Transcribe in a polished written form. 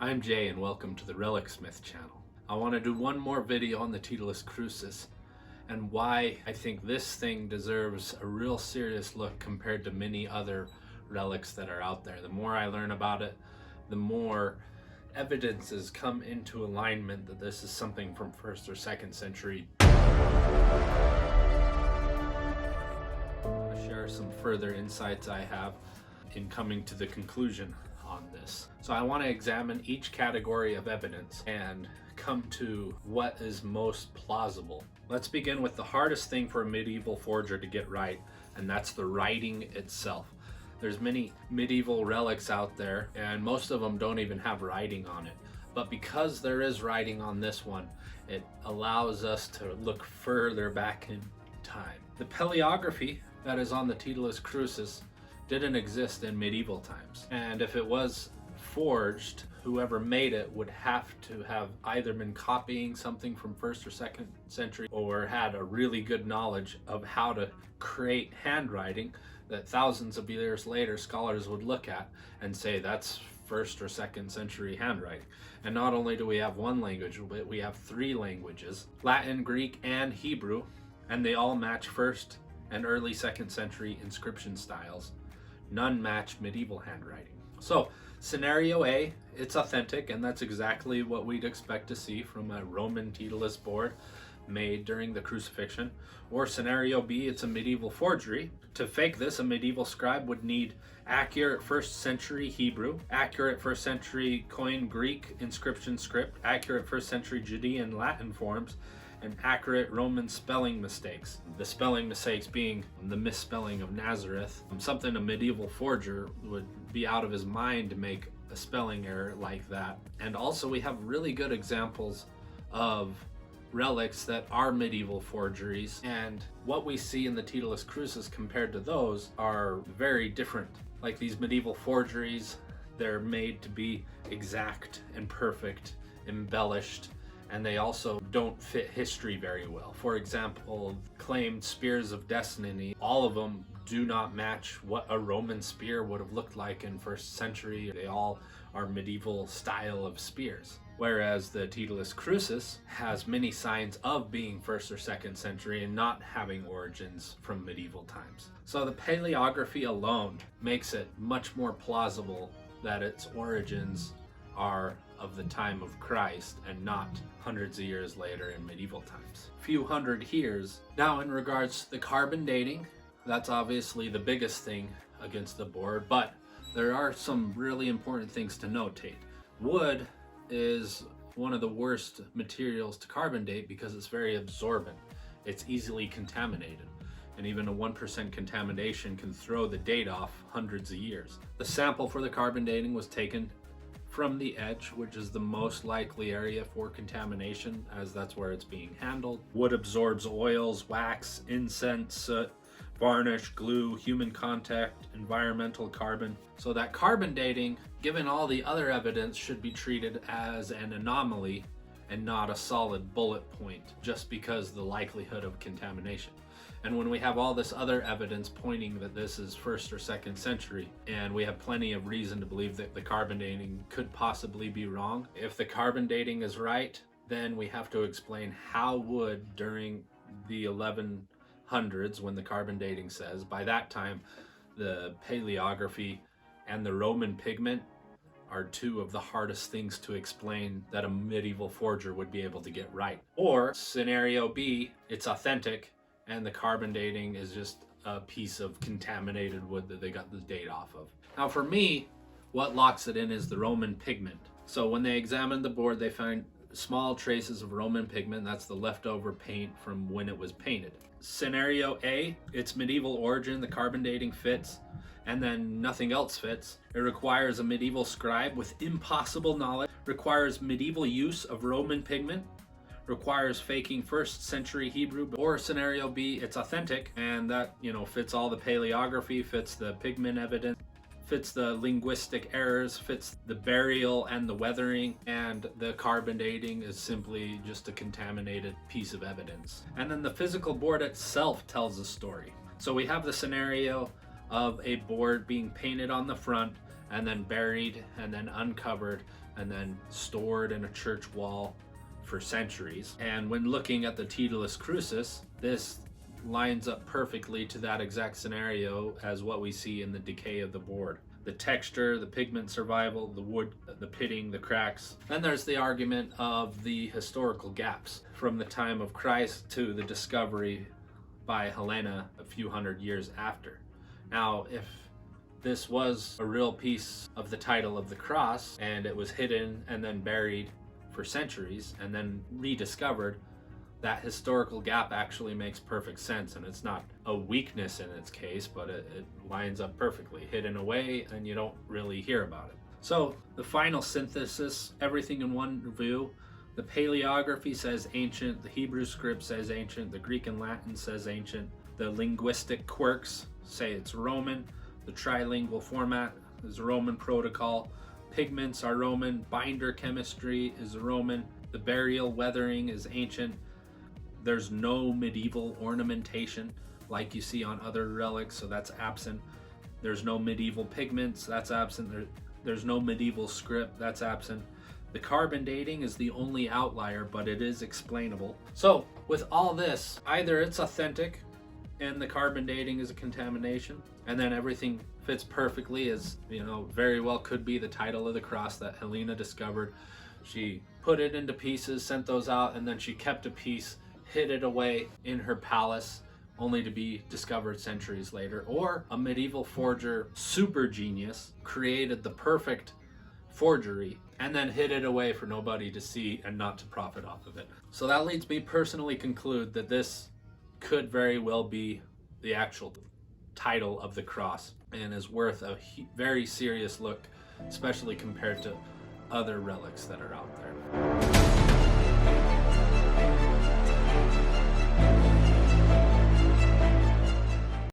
I'm Jay and welcome to the Relicsmith channel. I want to do one more video on the Titulus Crucis and why I think this thing deserves a real serious look compared to many other relics that are out there. The more I learn about it, the more evidences come into alignment that this is something from 1st or 2nd century. I'll share some further insights I have in coming to the conclusion on this. So I want to examine each category of evidence and come to what is most plausible. Let's begin with the hardest thing for a medieval forger to get right, and that's the writing itself. There's many medieval relics out there, and most of them don't even have writing on it. But because there is writing on this one, it allows us to look further back in time. The paleography that is on the Titulus Crucis didn't exist in medieval times, and if it was forged, whoever made it would have to have either been copying something from 1st or 2nd century or had a really good knowledge of how to create handwriting that thousands of years later scholars would look at and say that's 1st or 2nd century handwriting. And not only do we have one language, but we have 3 languages, Latin, Greek, and Hebrew, and they all match 1st and early 2nd century inscription styles. None match medieval handwriting. So scenario A, it's authentic, and that's exactly what we'd expect to see from a Roman Titulus board made during the Crucifixion. Or scenario B, it's a medieval forgery. To fake this, a medieval scribe would need accurate 1st century Hebrew, accurate 1st century Koine Greek inscription script, accurate 1st century Judean Latin forms, and accurate Roman spelling mistakes. The spelling mistakes being the misspelling of Nazareth, something a medieval forger would be out of his mind to make a spelling error like that. And also we have really good examples of relics that are medieval forgeries, and what we see in the Titulus Crucis compared to those are very different. Like these medieval forgeries, they're made to be exact and perfect, embellished, and they also don't fit history very well. For example, claimed spears of destiny, all of them do not match what a Roman spear would have looked like in 1st century. They all are medieval style of spears. Whereas the Titulus Crucis has many signs of being 1st or 2nd century and not having origins from medieval times. So the paleography alone makes it much more plausible that its origins are of the time of Christ and not hundreds of years later in medieval times. Few hundred years. Now in regards to the carbon dating, that's obviously the biggest thing against the board, but there are some really important things to notate. Wood is one of the worst materials to carbon date because it's very absorbent. It's easily contaminated, and even a 1% contamination can throw the date off hundreds of years. The sample for the carbon dating was taken from the edge, which is the most likely area for contamination, as that's where it's being handled. Wood absorbs oils, wax, incense, soot, varnish, glue, human contact, environmental carbon. So that carbon dating, given all the other evidence, should be treated as an anomaly and not a solid bullet point, just because of the likelihood of contamination. And when we have all this other evidence pointing that this is 1st or 2nd century, and we have plenty of reason to believe that the carbon dating could possibly be wrong, if the carbon dating is right, then we have to explain how wood during the 1100s, when the carbon dating says, by that time the paleography and the Roman pigment are 2 of the hardest things to explain that a medieval forger would be able to get right. Or scenario B, it's authentic and the carbon dating is just a piece of contaminated wood that they got the date off of. Now for me, what locks it in is the Roman pigment. So when they examined the board, they found small traces of Roman pigment. That's the leftover paint from when it was painted. Scenario A, it's medieval origin, the carbon dating fits, and then nothing else fits. It requires a medieval scribe with impossible knowledge, requires medieval use of Roman pigment, requires faking 1st century Hebrew. Or scenario B, it's authentic, and that, fits all the paleography, fits the pigment evidence, fits the linguistic errors, fits the burial and the weathering, and the carbon dating is simply just a contaminated piece of evidence. And then the physical board itself tells a story. So we have the scenario of a board being painted on the front and then buried and then uncovered and then stored in a church wall for centuries. And when looking at the Titulus Crucis, this lines up perfectly to that exact scenario as what we see in the decay of the board. The texture, the pigment survival, the wood, the pitting, the cracks. Then there's the argument of the historical gaps from the time of Christ to the discovery by Helena a few hundred years after. Now, if this was a real piece of the title of the cross and it was hidden and then buried for centuries and then rediscovered, that historical gap actually makes perfect sense, and it's not a weakness in its case, but it lines up perfectly, hidden away, and you don't really hear about it. So the final synthesis, everything in one view. The paleography says ancient, the Hebrew script says ancient, the Greek and Latin says ancient, the linguistic quirks say it's Roman, the trilingual format is Roman protocol, pigments are Roman, binder chemistry is Roman, the burial weathering is ancient. There's no medieval ornamentation like you see on other relics, so that's absent. There's no medieval pigments, that's absent. There's no medieval script, that's absent. The carbon dating is the only outlier, but it is explainable. So with all this, either it's authentic and the carbon dating is a contamination, and then everything fits perfectly, as you know, very well could be the title of the cross that Helena discovered. She put it into pieces, sent those out, and then she kept a piece, hid it away in her palace, only to be discovered centuries later. Or a medieval forger, super genius, created the perfect forgery and then hid it away for nobody to see and not to profit off of it. So that leads me personally conclude that this could very well be the actual title of the cross and is worth a very serious look, especially compared to other relics that are out there.